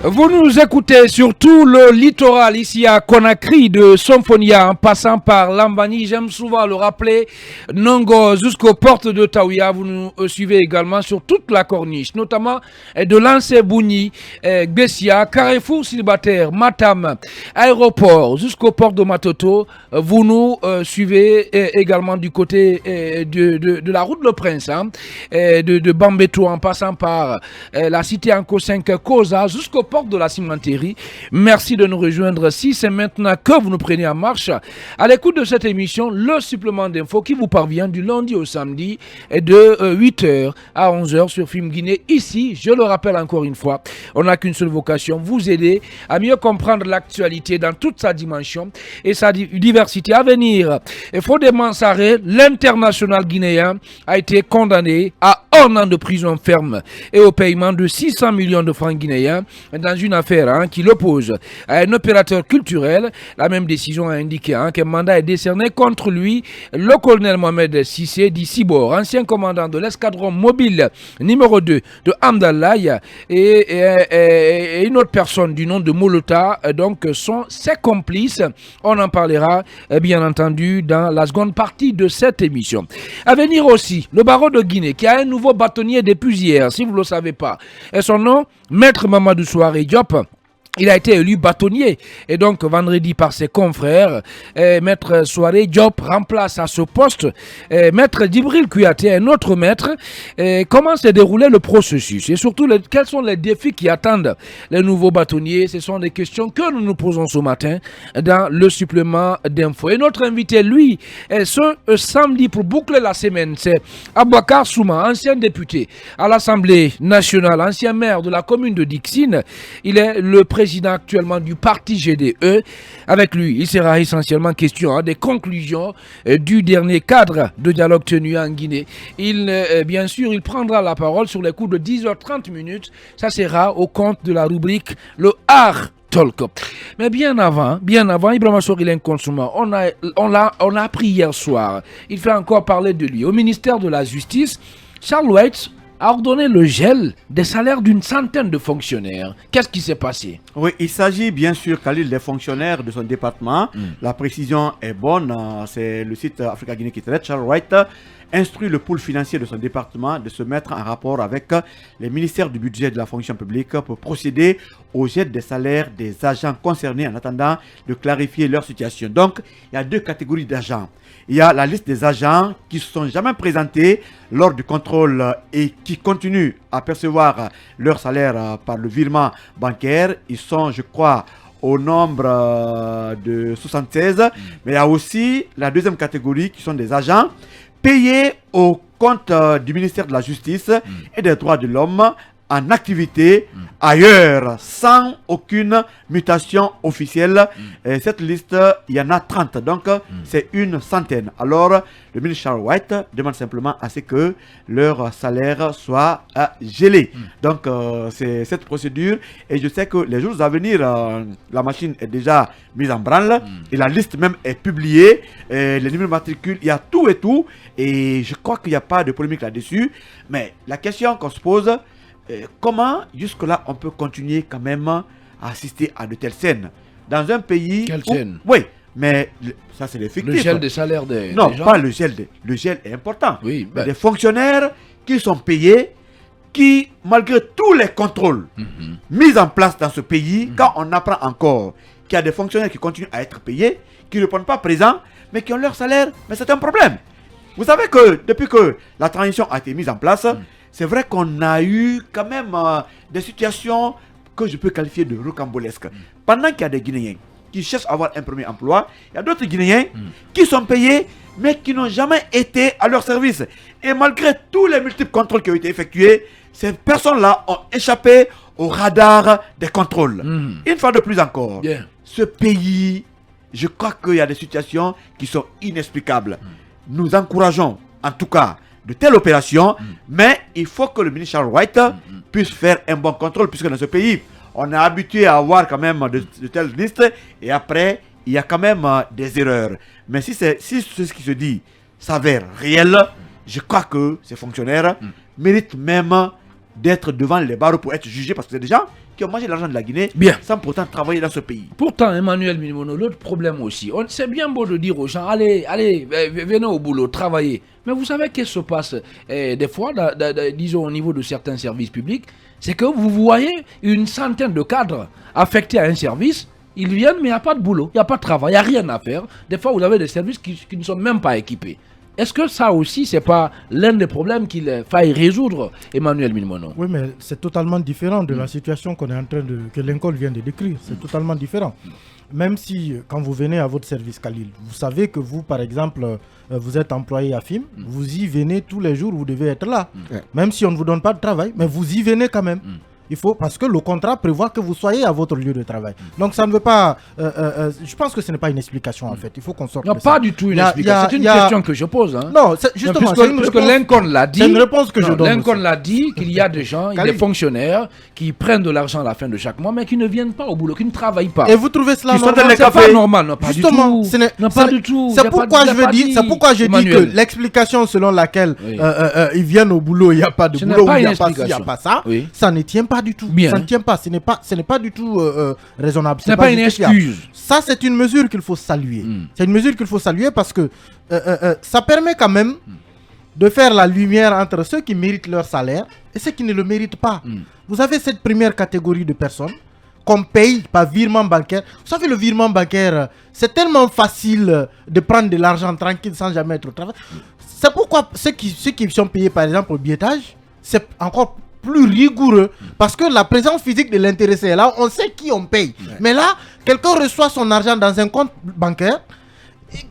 Vous nous écoutez sur tout le littoral ici à Conakry, de Somphonia en passant par Lambani. J'aime souvent le rappeler, Nongo jusqu'aux portes de Taouia. Vous nous suivez également sur toute la corniche, notamment de Lansé-Bougny, Bessia, Carrefour célibataire, Matam, aéroport jusqu'aux portes de Matoto. Vous nous suivez également du côté de la route Le Prince, de Bambeto en passant par la cité Anko 5 Koza jusqu'au porte de la cimenterie. Merci de nous rejoindre. Si c'est maintenant que vous nous prenez en marche, à l'écoute de cette émission, le supplément d'info qui vous parvient du lundi au samedi est de 8h à 11h sur Film Guinée. Ici, je le rappelle encore une fois, on n'a qu'une seule vocation, vous aider à mieux comprendre l'actualité dans toute sa dimension et sa diversité à venir. Et Fodé Mansaré, l'international guinéen, a été condamné à 1 an de prison ferme et au paiement de 600 millions de francs guinéens dans une affaire qui l'oppose à un opérateur culturel. La même décision a indiqué qu'un mandat est décerné contre lui, le colonel Mohamed Sissé dit Sibor, ancien commandant de l'escadron mobile numéro 2 de Amdalaï et une autre personne du nom de Molota, donc sont ses complices. On en parlera bien entendu dans la seconde partie de cette émission. À venir aussi, le barreau de Guinée qui a un nouveau bâtonnier depuis hier, si vous ne le savez pas, et son nom, Maître Mamadou Souare Diop. Il a été élu bâtonnier et donc vendredi par ses confrères, Maître Souare Diop remplace à ce poste Maître Djibril Kouyaté, un autre maître. Comment s'est déroulé le processus et surtout quels sont les défis qui attendent les nouveaux bâtonniers? Ce sont des questions que nous nous posons ce matin dans le supplément d'info. Et notre invité, lui, ce samedi pour boucler la semaine, c'est Abouakar Souma, ancien député à l'Assemblée nationale, ancien maire de la commune de Dixine. Il est le président actuellement du parti GDE. Avec lui, il sera essentiellement question des conclusions du dernier cadre de dialogue tenu en Guinée. Bien sûr, il prendra la parole sur les coups de 10h30. Ça sera au compte de la rubrique Le Art Talk. Mais bien avant, Ibrahima Sorilène Consuma, on a appris hier soir, il fait encore parler de lui. Au ministère de la Justice, Charles White a ordonné le gel des salaires d'une centaine de fonctionnaires. Qu'est-ce qui s'est passé? Oui, il s'agit bien sûr, Khalil, des fonctionnaires de son département. La précision est bonne. C'est le site Africa Guinée qui traite. Charles White instruit le pôle financier de son département de se mettre en rapport avec les ministères du budget et de la fonction publique pour procéder au gel des salaires des agents concernés en attendant de clarifier leur situation. Donc, il y a deux catégories d'agents. Il y a la liste des agents qui ne se sont jamais présentés lors du contrôle et qui continuent à percevoir leur salaire par le virement bancaire. Ils sont, je crois, au nombre de 76. Mais il y a aussi la deuxième catégorie qui sont des agents payés au compte du ministère de la Justice et des Droits de l'Homme en activité ailleurs, sans aucune mutation officielle. Et cette liste, il y en a 30, donc c'est une centaine. Alors, le ministre Charles White demande simplement à ce que leur salaire soit gelé. Donc, c'est cette procédure. Et je sais que les jours à venir, la machine est déjà mise en branle. Et la liste même est publiée. Et les numéros de matricule, il y a tout et tout. Et je crois qu'il n'y a pas de polémique là-dessus. Mais la question qu'on se pose, comment jusque-là on peut continuer quand même à assister à de telles scènes dans un pays... Quelle scène? Oui, mais ça c'est les fictifs. Le gel des salaires des Non, gens? pas le gel. Le gel est important. Oui, mais des fonctionnaires qui sont payés, qui, malgré tous les contrôles mis en place dans ce pays, quand on apprend encore qu'il y a des fonctionnaires qui continuent à être payés, qui ne répondent pas présents, mais qui ont leur salaire, mais c'est un problème. Vous savez que depuis que la transition a été mise en place, c'est vrai qu'on a eu quand même des situations que je peux qualifier de rocambolesques. Pendant qu'il y a des Guinéens qui cherchent à avoir un premier emploi, il y a d'autres Guinéens qui sont payés, mais qui n'ont jamais été à leur service. Et malgré tous les multiples contrôles qui ont été effectués, ces personnes-là ont échappé au radar des contrôles. Une fois de plus encore, ce pays, je crois qu'il y a des situations qui sont inexplicables. Nous encourageons, en tout cas, de telles opérations, mais il faut que le ministre Charles White puisse faire un bon contrôle, puisque dans ce pays, on est habitué à avoir quand même de telles listes, et après, il y a quand même des erreurs. Mais si ce qui se dit s'avère réel, je crois que ces fonctionnaires méritent même d'être devant les barreaux pour être jugés, parce que c'est des gens qui ont mangé l'argent de la Guinée Bien. sans pourtant travailler dans ce pays. Pourtant, Emmanuel Milimono, l'autre problème aussi, c'est bien beau de dire aux gens, allez, venez au boulot, travaillez. Mais vous savez qu'est-ce qui se passe des fois, disons au niveau de certains services publics, c'est que vous voyez une centaine de cadres affectés à un service, ils viennent mais il n'y a pas de boulot, il n'y a pas de travail, il n'y a rien à faire. Des fois, vous avez des services qui ne sont même pas équipés. Est-ce que ça aussi, c'est pas l'un des problèmes qu'il faille résoudre, Emmanuel Milimono? Oui, mais c'est totalement différent de la situation qu'on est en train que Lincoln vient de décrire. C'est totalement différent. Même si, quand vous venez à votre service, Khalil, vous savez que vous, par exemple, vous êtes employé à FIM, vous y venez tous les jours, vous devez être là. Même si on ne vous donne pas de travail, mais vous y venez quand même. Il faut, parce que le contrat prévoit que vous soyez à votre lieu de travail. Donc ça ne veut pas... je pense que ce n'est pas une explication en fait. Il faut qu'on sorte Non, de pas ça. du tout une explication. C'est une question que je pose. Hein. Non, justement, puisque Lincoln l'a dit. C'est une réponse que je donne. Lincoln l'a dit qu'il y a des gens, des fonctionnaires qui prennent de l'argent à la fin de chaque mois, mais qui ne viennent pas au boulot, qui ne travaillent pas. Et vous trouvez cela normal? C'est pas normal, non, pas justement, du tout. Non, pas du tout. C'est pourquoi je dis que l'explication selon laquelle ils viennent au boulot, il n'y a pas de boulot, il n'y a pas ci, il n'y a pas ça, ça ne tient pas du tout. Ça ne tient pas, ce n'est pas du tout raisonnable. Ce n'est pas une excuse. Ça, c'est une mesure qu'il faut saluer. C'est une mesure qu'il faut saluer parce que ça permet quand même de faire la lumière entre ceux qui méritent leur salaire et ceux qui ne le méritent pas. Vous avez cette première catégorie de personnes qu'on paye par virement bancaire. Vous savez, le virement bancaire, c'est tellement facile de prendre de l'argent tranquille sans jamais être au travail. C'est pourquoi ceux qui sont payés, par exemple, au billetage, c'est encore plus rigoureux parce que la présence physique de l'intéressé est là, on sait qui on paye. Mais là, quelqu'un reçoit son argent dans un compte bancaire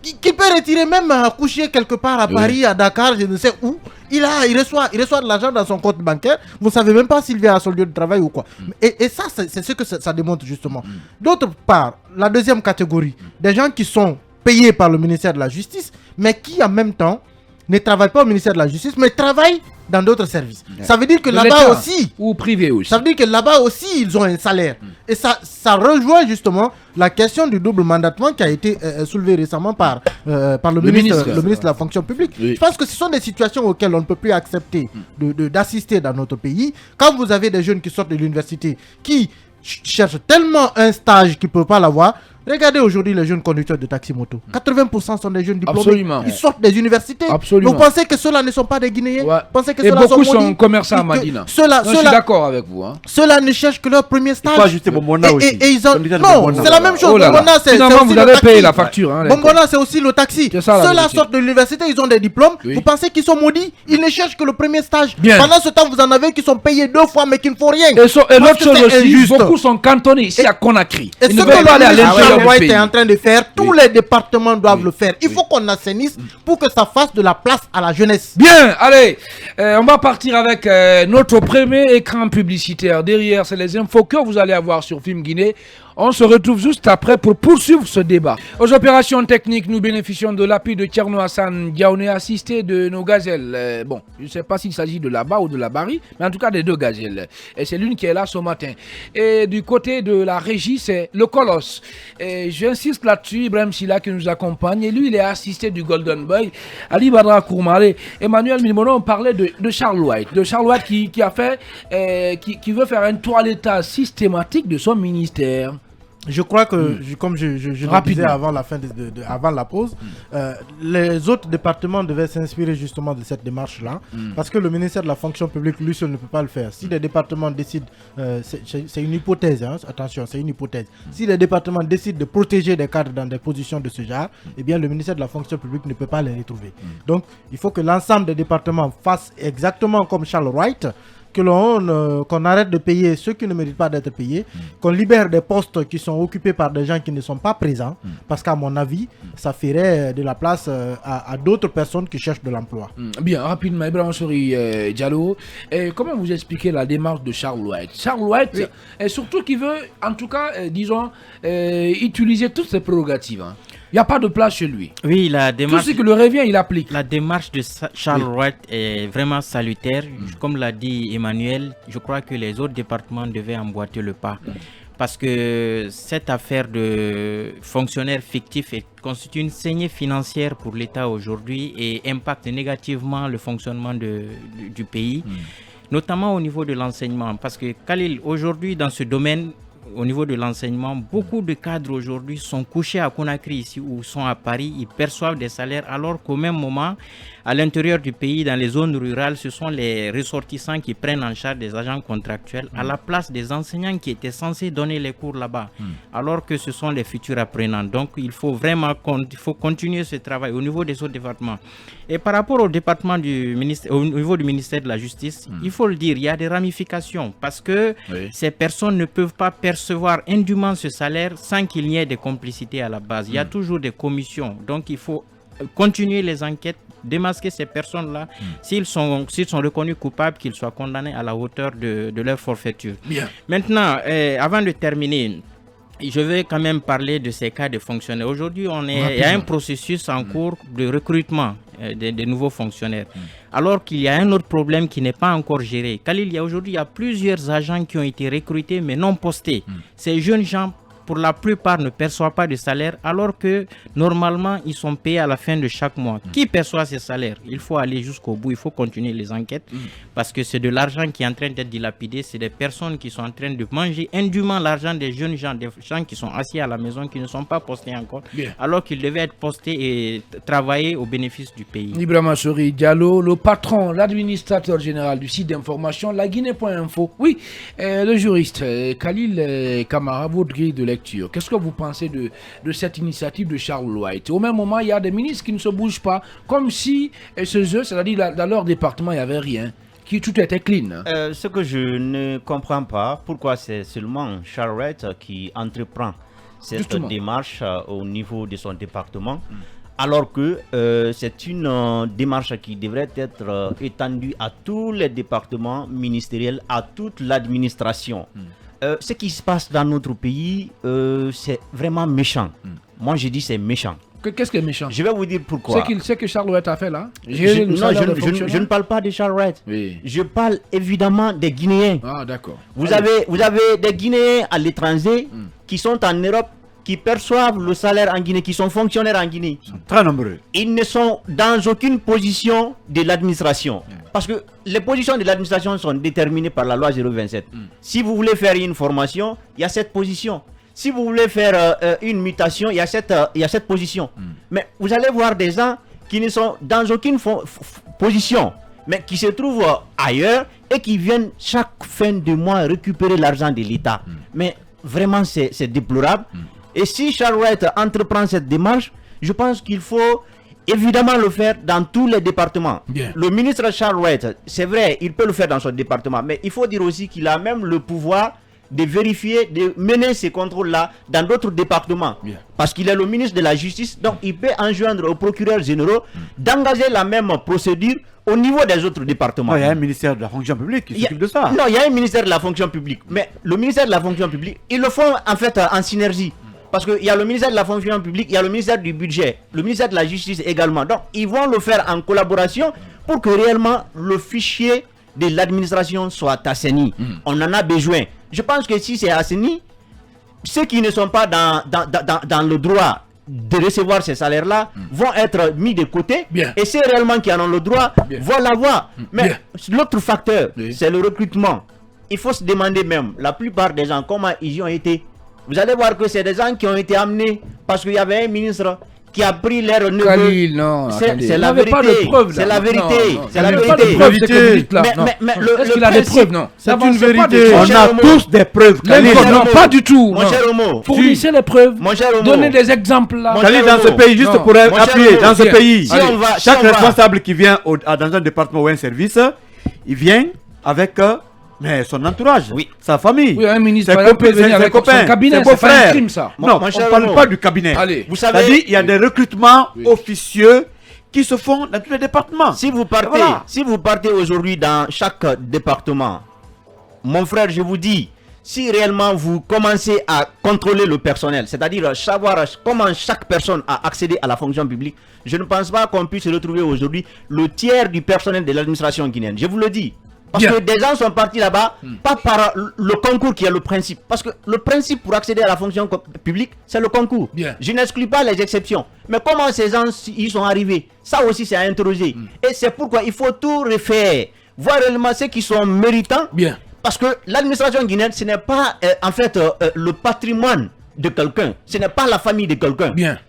qui peut retirer même coucher quelque part à Paris, à Dakar, je ne sais où. Il reçoit de l'argent dans son compte bancaire. Vous ne savez même pas s'il vient à son lieu de travail ou quoi. Et ça, c'est ce que ça démontre justement. D'autre part, la deuxième catégorie, des gens qui sont payés par le ministère de la Justice, mais qui en même temps ne travaillent pas au ministère de la Justice, mais travaillent dans d'autres services. Ça veut dire que là-bas aussi, ou privé aussi. Ça veut dire que là-bas aussi, ils ont un salaire. Et ça rejoint justement la question du double mandatement qui a été soulevée récemment par le ministre de la fonction publique. Je pense que ce sont des situations auxquelles on ne peut plus accepter d'assister dans notre pays. Quand vous avez des jeunes qui sortent de l'université, qui cherchent tellement un stage qu'ils ne peuvent pas l'avoir. Regardez aujourd'hui les jeunes conducteurs de taxi-moto. 80% sont des jeunes diplômés. Absolument. Ils sortent des universités. Absolument. Vous pensez que ceux-là ne sont pas des Guinéens? Pensez que et beaucoup sont sont commerçants à Madina. Je suis d'accord avec vous. Hein. Ceux-là ne cherchent que leur premier stage. Il faut ajuster Bombona aussi. Et ils ont... Non, c'est la même chose. Bombona, c'est finalement, vous avez payé la facture. Hein, Bombona, c'est aussi le taxi. Ceux-là sortent de l'université, ils ont des diplômes. Vous pensez qu'ils sont maudits? Ils ne cherchent que le premier stage. Pendant ce temps, vous en avez qui sont payés 2 fois mais qui ne font rien. Et l'autre chose aussi, beaucoup sont cantonnés ici à Conakry. Et ce que le White est en train de faire, tous les départements doivent le faire. Il faut qu'on assainisse pour que ça fasse de la place à la jeunesse. Bien, allez, on va partir avec notre premier écran publicitaire. Derrière, c'est les infos que vous allez avoir sur Film Guinée. On se retrouve juste après pour poursuivre ce débat. Aux opérations techniques, nous bénéficions de l'appui de Tcherno Hassan Diaoné, assisté de nos gazelles. Bon, je ne sais pas s'il s'agit de là-bas ou de la Barry, mais en tout cas des 2 gazelles. Et c'est l'une qui est là ce matin. Et du côté de la régie, c'est le Colosse. Et j'insiste là-dessus, Ibrahim Silla qui nous accompagne. Et lui, il est assisté du Golden Boy, Ali Badra Kourmale. Emmanuel Milimono, on parlait de Charles White. De Charles White qui a fait, qui veut faire un toilettage systématique de son ministère. Je crois que, comme je le disais avant la fin avant la pause, les autres départements devaient s'inspirer justement de cette démarche-là, parce que le ministère de la fonction publique, lui seul, ne peut pas le faire. Si les départements décident, c'est une hypothèse, hein, attention, c'est une hypothèse. Si les départements décident de protéger des cadres dans des positions de ce genre, eh bien le ministère de la fonction publique ne peut pas les retrouver. Donc, il faut que l'ensemble des départements fassent exactement comme Charles Wright, qu'on arrête de payer ceux qui ne méritent pas d'être payés, qu'on libère des postes qui sont occupés par des gens qui ne sont pas présents, parce qu'à mon avis, ça ferait de la place à d'autres personnes qui cherchent de l'emploi. Bien, rapidement, Ibrahim Souri Diallo, comment vous expliquez la démarche de Charles White? Charles White, surtout qui veut, en tout cas, disons, utiliser toutes ses prérogatives. Hein. Il n'y a pas de place chez lui. Oui, la démarche... Tout ce qui le revient, il applique. La démarche de Charles Wright est vraiment salutaire. Comme l'a dit Emmanuel, je crois que les autres départements devaient emboîter le pas. Parce que cette affaire de fonctionnaires fictifs constitue une saignée financière pour l'État aujourd'hui et impacte négativement le fonctionnement du pays. notamment au niveau de l'enseignement. Parce que Khalil, aujourd'hui, dans ce domaine, au niveau de l'enseignement, beaucoup de cadres aujourd'hui sont couchés à Conakry ici ou sont à Paris, ils perçoivent des salaires alors qu'au même moment, à l'intérieur du pays, dans les zones rurales, ce sont les ressortissants qui prennent en charge des agents contractuels à la place des enseignants qui étaient censés donner les cours là-bas, alors que ce sont les futurs apprenants. Donc il faut vraiment continuer ce travail au niveau des autres départements. Et par rapport au département du ministère, au niveau du ministère de la Justice, il faut le dire, il y a des ramifications parce que ces personnes ne peuvent pas percevoir indûment ce salaire sans qu'il n'y ait des complicités à la base. Il y a toujours des commissions. Donc il faut continuer les enquêtes, démasquer ces personnes-là. S'ils sont reconnus coupables, qu'ils soient condamnés à la hauteur de leur forfaiture. Bien. Maintenant, avant de terminer, je vais quand même parler de ces cas de fonctionnaires. Aujourd'hui, il y a un processus en cours de recrutement des nouveaux fonctionnaires. Alors qu'il y a un autre problème qui n'est pas encore géré. Khalil, aujourd'hui, il y a plusieurs agents qui ont été recrutés mais non postés. Ces jeunes gens, pour la plupart, ne perçoivent pas de salaire alors que normalement, ils sont payés à la fin de chaque mois. Qui perçoit ces salaires? Il faut aller jusqu'au bout, il faut continuer les enquêtes parce que c'est de l'argent qui est en train d'être dilapidé. C'est des personnes qui sont en train de manger indûment l'argent des jeunes gens, des gens qui sont assis à la maison, qui ne sont pas postés encore, alors qu'ils devaient être postés et travailler au bénéfice du pays. Ibrahima Sori Diallo, le patron, l'administrateur général du site d'information, la Guinée.info. Oui, le juriste Khalil Kamara, votre grille de lecture. Qu'est-ce que vous pensez de cette initiative de Charles White? Au même moment, il y a des ministres qui ne se bougent pas, comme si c'est-à-dire dans leur département, il n'y avait rien, tout était clean. Ce que je ne comprends pas, pourquoi c'est seulement Charles White qui entreprend cette démarche au niveau de son département, alors que c'est une démarche qui devrait être étendue à tous les départements ministériels, à toute l'administration. Ce qui se passe dans notre pays, c'est vraiment méchant. Moi, je dis c'est méchant. Qu'est-ce qui est méchant? Je vais vous dire pourquoi. C'est que Charles White a fait là? Je ne parle pas de Charles White. Oui. Je parle évidemment des Guinéens. Ah, d'accord. Vous avez des Guinéens à l'étranger qui sont en Europe, qui perçoivent le salaire en Guinée, qui sont fonctionnaires en Guinée. Ils sont très nombreux. Ils ne sont dans aucune position de l'administration. Parce que les positions de l'administration sont déterminées par la loi 027. Si vous voulez faire une formation, il y a cette position. Si vous voulez faire une mutation, il y a cette position. Mais vous allez voir des gens qui ne sont dans aucune position, mais qui se trouvent ailleurs et qui viennent chaque fin de mois récupérer l'argent de l'État. Mais vraiment, c'est déplorable. Et si Charles White entreprend cette démarche, je pense qu'il faut évidemment le faire dans tous les départements. Bien. Le ministre Charles White, c'est vrai, il peut le faire dans son département, mais il faut dire aussi qu'il a même le pouvoir de vérifier, de mener ces contrôles-là dans d'autres départements. Bien. Parce qu'il est le ministre de la Justice, donc il peut enjoindre aux procureurs généraux d'engager la même procédure au niveau des autres départements. Il y a un ministère de la fonction publique qui s'occupe de ça. Non, il y a un ministère de la fonction publique. Mais le ministère de la fonction publique, ils le font en fait en synergie. Parce qu'il y a le ministère de la fonction publique, il y a le ministère du budget, le ministère de la justice également. Donc, ils vont le faire en collaboration pour que réellement le fichier de l'administration soit assaini. On en a besoin. Je pense que si c'est assaini, ceux qui ne sont pas dans le droit de recevoir ces salaires-là vont être mis de côté. Bien. Et ceux réellement qui en ont le droit vont l'avoir. Mais l'autre facteur, c'est le recrutement. Il faut se demander même, la plupart des gens, comment ils y ont été. Vous allez voir que c'est des gens qui ont été amenés parce qu'il y avait un ministre qui a pris l'air neveu. Khalil, non, c'est la vérité. C'est la vérité. C'est la vérité. Mais est-ce qu'il a des preuves? Non. C'est une vérité. On a tous des preuves. Non, pas du tout. Mon cher Homo. Fournissez les preuves. Mon cher Homo. Donnez des exemples là. Khalil, dans ce pays, juste pour appuyer, dans ce pays, chaque responsable qui vient dans un département ou un service, il vient avec mais son entourage, sa famille, un ministre, ses copains, ses beaux-frères. Non, on ne parle pas du cabinet. Vous savez, c'est-à-dire il y a des recrutements officieux qui se font dans tous les départements. Si vous partez aujourd'hui dans chaque département, mon frère, je vous dis, si réellement vous commencez à contrôler le personnel, c'est-à-dire savoir comment chaque personne a accédé à la fonction publique, je ne pense pas qu'on puisse retrouver aujourd'hui le tiers du personnel de l'administration guinéenne. Je vous le dis. Parce que des gens sont partis là-bas, pas par le concours qui est le principe. Parce que le principe pour accéder à la fonction publique, c'est le concours. Je n'exclus pas les exceptions. Mais comment ces gens y sont arrivés? Ça aussi, c'est à interroger. Et c'est pourquoi il faut tout refaire. voir réellement ceux qui sont méritants. Bien. Parce que l'administration guinéenne, ce n'est pas en fait le patrimoine de quelqu'un, ce n'est pas la famille de quelqu'un. Bien.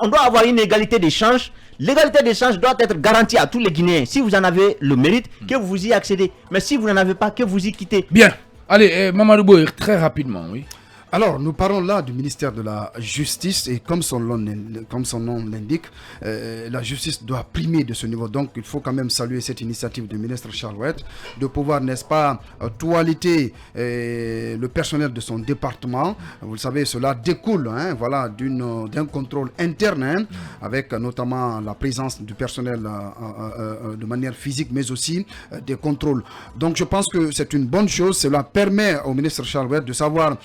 On doit avoir une égalité d'échange. L'égalité d'échange doit être garantie à tous les Guinéens. Si vous en avez le mérite, que vous y accédez. Mais si vous n'en avez pas, que vous y quittez. Bien. Allez, Mamadou Boye, très rapidement, oui. Alors, nous parlons là du ministère de la Justice et comme son nom l'indique, la justice doit primer de ce niveau. Donc, il faut quand même saluer cette initiative du ministre Charles Wright de pouvoir, n'est-ce pas, toiletter le personnel de son département. Vous le savez, cela découle voilà, d'un contrôle interne avec notamment la présence du personnel de manière physique, mais aussi des contrôles. Donc, je pense que c'est une bonne chose. Cela permet au ministre Charles Wright de savoir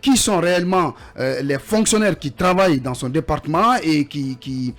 qui sont réellement les fonctionnaires qui travaillent dans son département et qui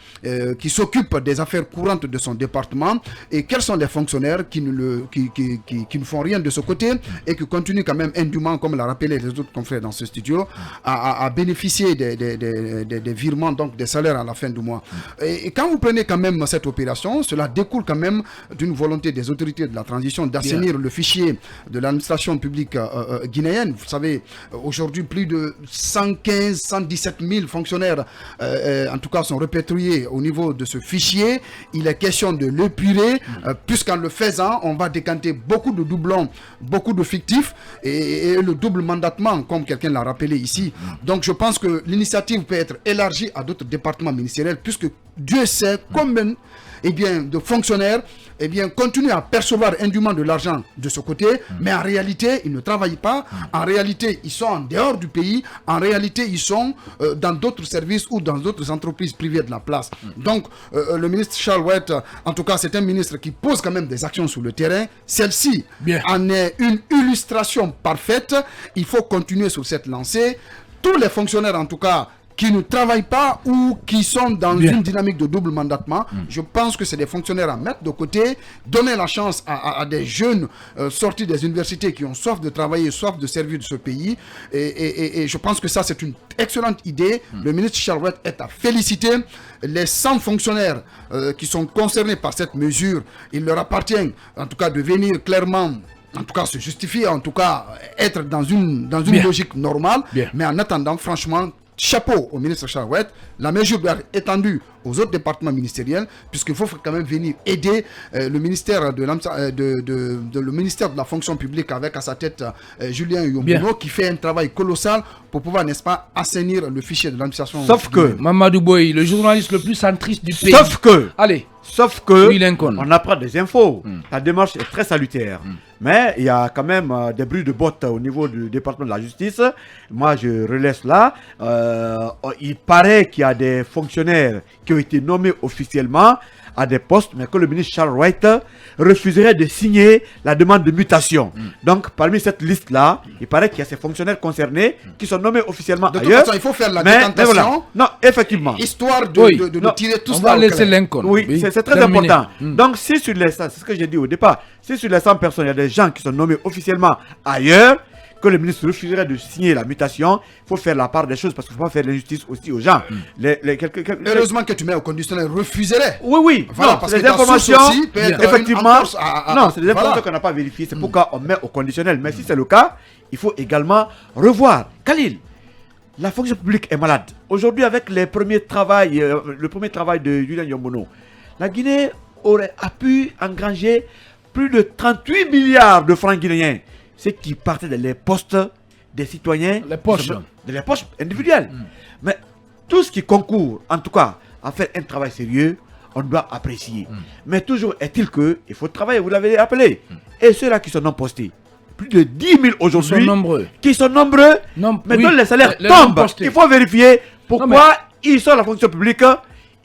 s'occupent des affaires courantes de son département et quels sont les fonctionnaires qui ne font rien de ce côté et qui continuent quand même indûment, comme l'a rappelé les autres confrères dans ce studio, à bénéficier des virements, donc des salaires à la fin du mois. Et quand vous prenez quand même cette opération, cela découle quand même d'une volonté des autorités de la transition d'assainir le fichier de l'administration publique guinéenne. Vous savez, aujourd'hui, plus de 115, 117 000 fonctionnaires, en tout cas, sont répertoriés au niveau de ce fichier. Il est question de l'épurer, puisqu'en le faisant, on va décanter beaucoup de doublons, beaucoup de fictifs et le double mandatement, comme quelqu'un l'a rappelé ici. Donc, je pense que l'initiative peut être élargie à d'autres départements ministériels, puisque Dieu sait combien de fonctionnaires continuent à percevoir indûment de l'argent de ce côté, mais en réalité, ils ne travaillent pas. En réalité, ils sont en dehors du pays. En réalité, ils sont dans d'autres services ou dans d'autres entreprises privées de la place. Donc, le ministre Charles Wright, en tout cas, c'est un ministre qui pose quand même des actions sur le terrain. Celle-ci en est une illustration parfaite. Il faut continuer sur cette lancée. Tous les fonctionnaires, en tout cas, qui ne travaillent pas ou qui sont dans une dynamique de double mandatement, je pense que c'est des fonctionnaires à mettre de côté, donner la chance à des jeunes sortis des universités qui ont soif de travailler, soif de servir de ce pays. Et je pense que ça, c'est une excellente idée. Le ministre Charles Wright est à féliciter. Les 100 fonctionnaires qui sont concernés par cette mesure, il leur appartient en tout cas de venir clairement, en tout cas se justifier, en tout cas être dans une logique normale. Mais en attendant, franchement, chapeau au ministre Charles Wright. La mesure doit être étendue aux autres départements ministériels, puisqu'il faut quand même venir aider le ministère le ministère de la fonction publique avec à sa tête Julien Yombono, qui fait un travail colossal pour pouvoir, n'est-ce pas, assainir le fichier de l'administration. Sauf que Mamadou Boye, le journaliste le plus centriste du pays. Sauf que on apprend des infos. La démarche est très salutaire. Mais il y a quand même des bruits de bottes au niveau du département de la justice. Moi, je relaisse là. Il paraît qu'il y a des fonctionnaires qui ont été nommés officiellement à des postes, mais que le ministre Charles Wright refuserait de signer la demande de mutation. Donc, parmi cette liste-là, il paraît qu'il y a ces fonctionnaires concernés qui sont nommés officiellement ailleurs. De toute façon, il faut faire la décantation. Voilà. Non, effectivement. Histoire de nous tirer tout ça. On va laisser Lincoln. Oui, c'est très important. Donc, si sur les 100, c'est ce que j'ai dit au départ, si sur les 100 personnes, il y a des gens qui sont nommés officiellement ailleurs, que le ministre refuserait de signer la mutation, il faut faire la part des choses parce qu'il ne faut pas faire l'injustice aussi aux gens. Heureusement que tu mets au conditionnel refuserait. Oui. Voilà, non, parce c'est que des informations, effectivement. Non, c'est des informations qu'on n'a pas vérifiées. C'est pourquoi on met au conditionnel. Mais si c'est le cas, il faut également revoir. Khalil, la fonction publique est malade. Aujourd'hui, avec le premier travail de Julien Yombono, la Guinée a pu engranger plus de 38 milliards de francs guinéens. C'est qui partait des postes des citoyens, les poches individuelles. Mais tout ce qui concourt, en tout cas, à faire un travail sérieux, on doit apprécier. Mais toujours est-il qu'il faut travailler, vous l'avez appelé. Et ceux-là qui sont non postés, plus de 10 000 aujourd'hui, qui sont nombreux, mais dont les salaires tombent. Il faut vérifier pourquoi ils sont à la fonction publique,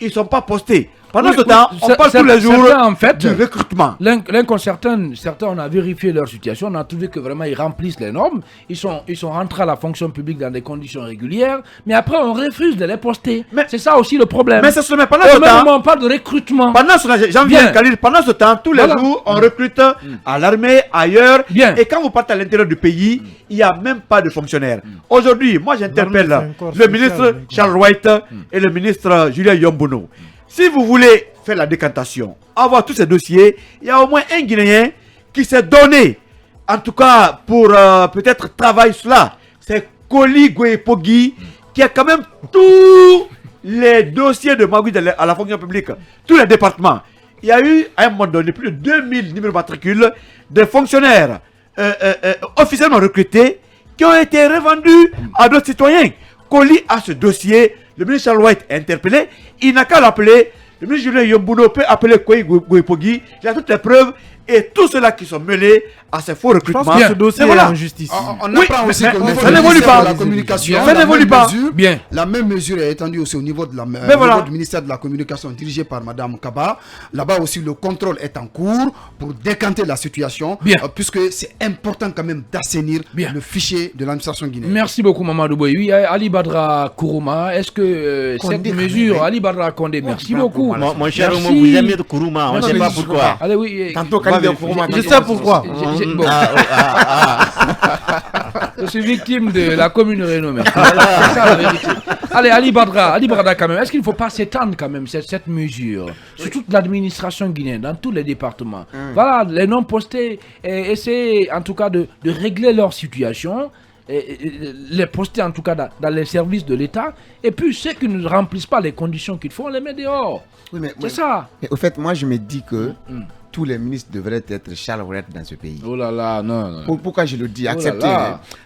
ils ne sont pas postés. Pendant ce temps, on parle tous les jours en fait, du recrutement. Certains, on a vérifié leur situation, on a trouvé que vraiment ils remplissent les normes, ils sont rentrés à la fonction publique dans des conditions régulières, mais après on refuse de les poster. C'est ça aussi le problème. Mais pendant ce temps, on parle de recrutement. Pendant ce temps, tous les jours, on recrute à l'armée, ailleurs. Et quand vous partez à l'intérieur du pays, il n'y a même pas de fonctionnaires. Aujourd'hui, moi j'interpelle le ministre Charles Wright et le ministre Julien Yombono. si vous voulez faire la décantation, avoir tous ces dossiers, il y a au moins un Guinéen qui s'est donné, en tout cas pour peut-être travailler cela. C'est Koli Gouepogui qui a quand même tous les dossiers de Magui à la fonction publique, tous les départements. Il y a eu à un moment donné plus de 2000 numéros de matricules de fonctionnaires officiellement recrutés qui ont été revendus à d'autres citoyens. Koli a ce dossier, le ministre Charles White est interpellé, il n'a qu'à l'appeler. Le ministre Julien Yombuno peut appeler Koli Gouepogui, il a toutes les preuves, et tous ceux-là qui sont mêlés à ces faux recrutements. Je pense que ce dossier est en justice. On apprend aussi que ça n'évolue pas. La communication, Ça n'évolue pas. Bien. La même mesure est étendue aussi au niveau, du ministère de la Communication dirigé par Mme Kaba. Là-bas aussi, le contrôle est en cours pour décanter la situation, puisque c'est important quand même d'assainir le fichier de l'administration guinéenne. Merci beaucoup, Mamadou Boy. Oui, Ali Badra Kourouma, est-ce que cette mesure, Ali Badra Kondé, merci beaucoup. Mon cher Omo, vous aimez le Kourouma, on ne sait pas pourquoi. Allez, oui. Tantôt, Je sais pourquoi. Bon. Je suis victime de la commune renommée. C'est ça la vérité. Allez, Ali Badra quand même, est-ce qu'il ne faut pas s'étendre quand même cette mesure sur toute l'administration guinéenne, dans tous les départements? Voilà, les non postés, essayer en tout cas de régler leur situation, les poster en tout cas dans les services de l'État, et puis ceux qui ne remplissent pas les conditions qu'il faut, on les met dehors. Oui, c'est ça. Mais au fait, moi je me dis que tous les ministres devraient être Charles White dans ce pays. Oh là là, non. Pourquoi je le dis? Acceptez.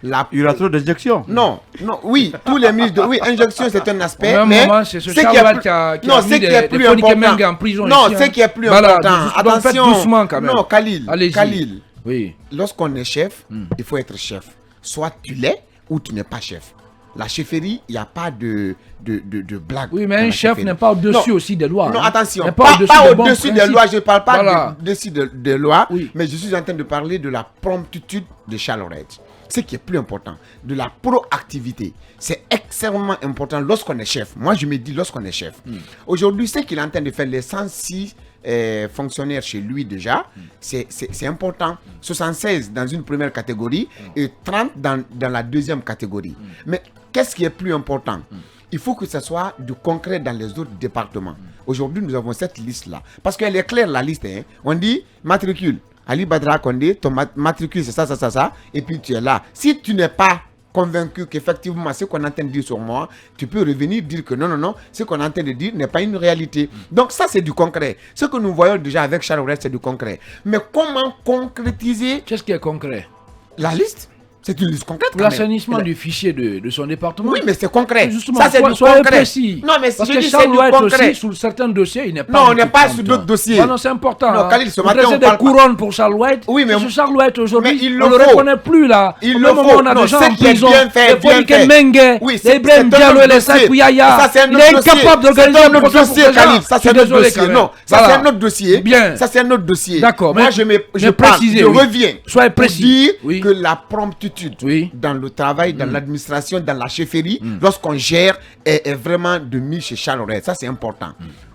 Il y aura trop d'injections. Non, oui, tous les ministres. Oui, injection c'est un aspect. Mais c'est ce Charles White qui a mis des Fonikémengue en prison. Non, ce qui est plus important. Attention. Doucement quand même. Non, Khalil. Oui. Lorsqu'on est chef, il faut être chef. Soit tu l'es ou tu n'es pas chef. La chefferie, il n'y a pas de blague. Oui, mais un chef n'est pas au-dessus aussi des lois. Non, attention, pas au-dessus des lois. Je ne parle pas au-dessus des lois, oui. Mais je suis en train de parler de la promptitude de Charles White. Ce qui est plus important, de la proactivité. C'est extrêmement important lorsqu'on est chef. Moi, je me dis lorsqu'on est chef. Aujourd'hui, ce qu'il est en train de faire, les 106 fonctionnaires chez lui déjà, c'est important. 76 dans une première catégorie et 30 dans la deuxième catégorie. Mais qu'est-ce qui est plus important? Il faut que ce soit du concret dans les autres départements. Aujourd'hui, nous avons cette liste-là. Parce qu'elle est claire, la liste. Hein. On dit matricule. Ali Badra Kondé, ton matricule, c'est ça, et puis tu es là. Si tu n'es pas convaincu qu'effectivement, ce qu'on est en train de dire sur moi, tu peux revenir dire que non, ce qu'on est en train de dire n'est pas une réalité. Donc ça, c'est du concret. Ce que nous voyons déjà avec Charles White, c'est du concret. Mais comment concrétiser? Qu'est-ce qui est concret? La liste. C'est une liste concrète. L'assainissement du fichier de son département. Oui, mais c'est concret. Justement, ça, c'est du concret. Précis. Non, mais parce je que dis Charles White concret. aussi, sur certains dossiers, il n'est pas. Non, on n'est pas sur d'autres dossiers. Non, c'est important. Non, Khalil, ce matin, on des couronnes pour Charles White. Oui, mais Charles White aujourd'hui, il on ne le reconnaît plus là. Il le faut. On a des gens en prison. Les Fonikémengue, les Ibrahim Diallo et les Sakouyaya. Il est incapable d'organiser un dossier. Ça, c'est un autre dossier. Non, ça, c'est un autre dossier. Bien. Ça, c'est un autre dossier. D'accord. Moi, je reviens. Soyez précis. Pour dire que la promptitude dans le travail, dans l'administration, dans la chefferie, lorsqu'on gère, est vraiment de mise chez Charles White. Ça, c'est important.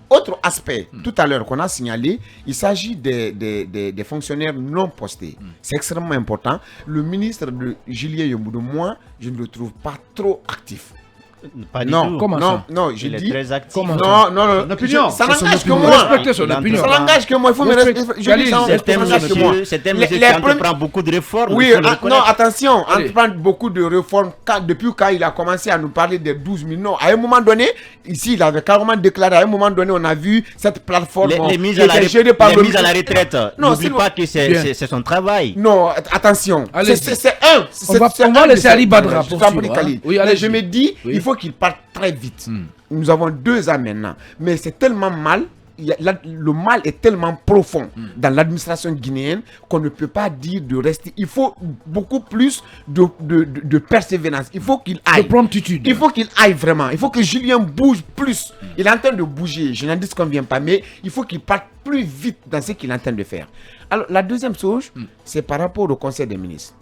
Autre aspect, tout à l'heure qu'on a signalé, il s'agit des fonctionnaires non postés. C'est extrêmement important. Le ministre de Julien Yombudo, moi, je ne le trouve pas trop actif. Pas du tout. Comment ça? Non, je Il dis. est très actif. Non. Opinion. Ça n'engage que opinion. moi. Respectez son opinion. Ça n'engage que moi. Il faut me respecter. C'est un monsieur qui entreprend beaucoup de réformes. Oui, non, attention. Entreprend beaucoup de réformes. Depuis quand il a commencé à nous parler des 12 000. Non, à un moment donné, ici, il avait carrément déclaré. À un moment donné, on a vu cette plateforme. Les mises à la retraite. N'oublie pas que c'est son travail. Non, attention. C'est on va laisser Ali Badra poursuivre. Je me dis, il faut qu'il parte très vite. Nous avons 2 ans maintenant. Mais c'est tellement mal. Le mal est tellement profond dans l'administration guinéenne qu'on ne peut pas dire de rester. Il faut beaucoup plus de persévérance. Il faut qu'il aille. De promptitude. Il faut qu'il aille vraiment. Il faut que Julien bouge plus. Il est en train de bouger. Je n'en dis qu'on ne vient pas, mais il faut qu'il parte plus vite dans ce qu'il est en train de faire. Alors, la deuxième chose, c'est par rapport au Conseil des ministres.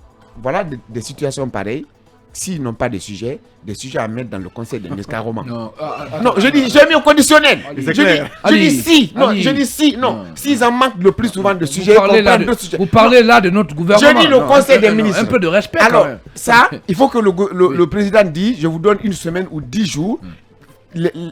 Voilà des situations pareilles. S'ils n'ont pas de sujets à mettre dans le Conseil des ministres carrément. Non, je dis, j'ai mis au conditionnel. Je dis si. Non, s'ils en manquent le plus souvent de sujets, vous parlez là de notre gouvernement. Je dis le Conseil des ministres. Un peu de respect. Alors, ça, il faut que le président dise, je vous donne 1 semaine ou 10 jours.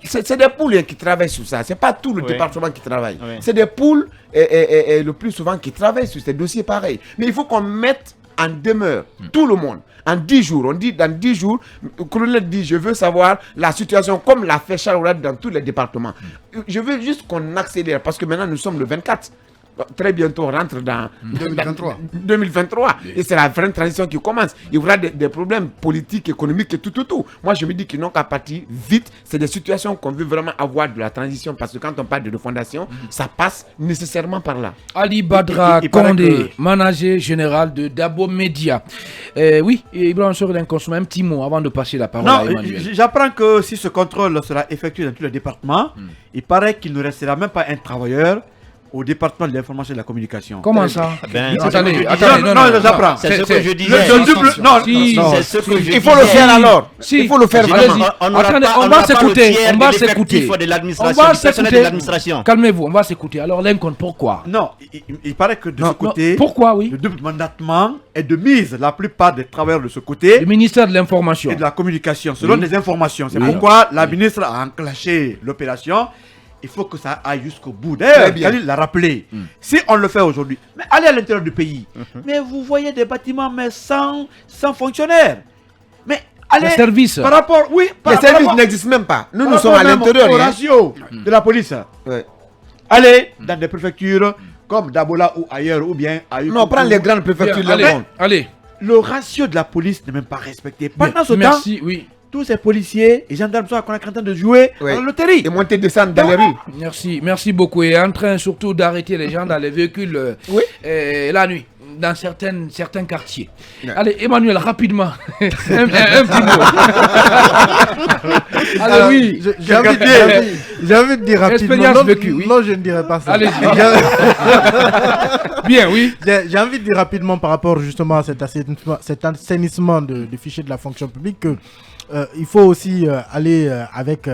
c'est des poules qui travaillent sur ça. C'est pas tout le Ouais. département qui travaille. Ouais. C'est des poules et le plus souvent qui travaillent sur ces dossiers pareils. Mais il faut qu'on mette en demeure tout le monde. En 10 jours, on dit dans 10 jours, le colonel dit je veux savoir la situation comme l'a fait Charles Wright dans tous les départements. Je veux juste qu'on accélère parce que maintenant nous sommes le 24. Très bientôt on rentre dans 2023 et c'est la vraie transition qui commence. Il y aura des problèmes politiques, économiques et tout. Moi je me dis qu'ils n'ont qu'à partir vite. C'est des situations qu'on veut vraiment avoir de la transition parce que quand on parle de refondation, ça passe nécessairement par là. Ali Badra Il paraît Condé, manager général de Dabo Media. Oui, Ibrahim Sorin consomme un petit mot avant de passer la parole à Non, Emmanuel. j'apprends que si ce contrôle sera effectué dans tous les départements, il paraît qu'il ne restera même pas un travailleur au département de l'information et de la communication. Comment ça Ben, Attendez, j'apprends. c'est ce que je disais. Le double, non, Si, non, c'est ce que je Il faut le disais. faire alors. Si. Il faut le faire Allez-y. vraiment. Attendez, on va s'écouter. On va s'écouter. De l'administration, On va du personnel de s'écouter. l'administration. Calmez-vous, on va s'écouter. Alors, Lincoln, pourquoi Non, il paraît que de Non, ce côté, non, pourquoi, oui le double mandatement est de mise. La plupart des travailleurs de ce côté Le ministère de l'Information. et de la communication, selon Oui. les informations. C'est Oui. pourquoi la ministre a enclenché l'opération. Il faut que ça aille jusqu'au bout. Très D'ailleurs, bien. Khalil l'a rappelé. Si on le fait aujourd'hui, mais allez à l'intérieur du pays. Mais vous voyez des bâtiments mais sans fonctionnaires. Mais allez. Les services. Par rapport, oui, par Les services rapport- n'existent même pas. Nous, par nous sommes à rapport même l'intérieur. au hein. ratio de la police. Ouais. Allez dans des préfectures comme Dabola ou ailleurs, ou bien à Non, prends les grandes préfectures Bien, du allez, monde. allez. Le ratio de la police n'est même pas respecté. Pendant Bien, ce temps, merci, oui. tous ces policiers et gendarmes sont en train de jouer Ouais. à la loterie. Et monter, descendre dans les rues. Merci beaucoup. Et en train surtout d'arrêter les gens dans les véhicules Oui. la nuit, dans certains quartiers. Ouais. Allez, Emmanuel, rapidement. un petit mot. Allez, Alors, oui. j'ai envie de dire rapidement. Expérience Non, vécue, oui. non, je ne dirais pas ça. Allez-y. Bien, oui. J'ai envie de dire rapidement par rapport justement à cet assainissement du fichier de la fonction publique que il faut aussi aller avec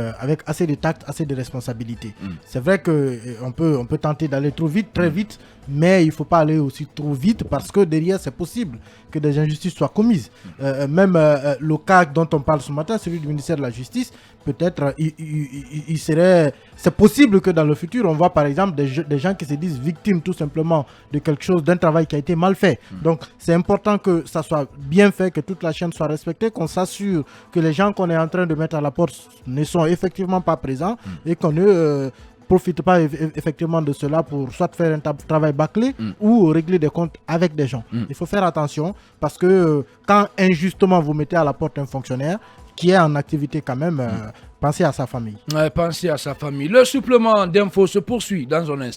assez de tact, assez de responsabilité. C'est vrai que on peut tenter d'aller trop vite, très vite, mais il ne faut pas aller aussi trop vite parce que derrière c'est possible que des injustices soient commises. Même le cas dont on parle ce matin, celui du ministère de la Justice, peut-être c'est possible que dans le futur on voit par exemple des gens qui se disent victimes tout simplement de quelque chose, d'un travail qui a été mal fait. Donc c'est important que ça soit bien fait, que toute la chaîne soit respectée, qu'on s'assure que les gens qu'on est en train de mettre à la porte ne sont effectivement pas présents et qu'on ne profite pas effectivement de cela pour soit faire un travail bâclé ou régler des comptes avec des gens. Il faut faire attention parce que quand injustement vous mettez à la porte un fonctionnaire qui est en activité quand même, pensez à sa famille. Pensez à sa famille. Le supplément d'infos se poursuit dans un instant.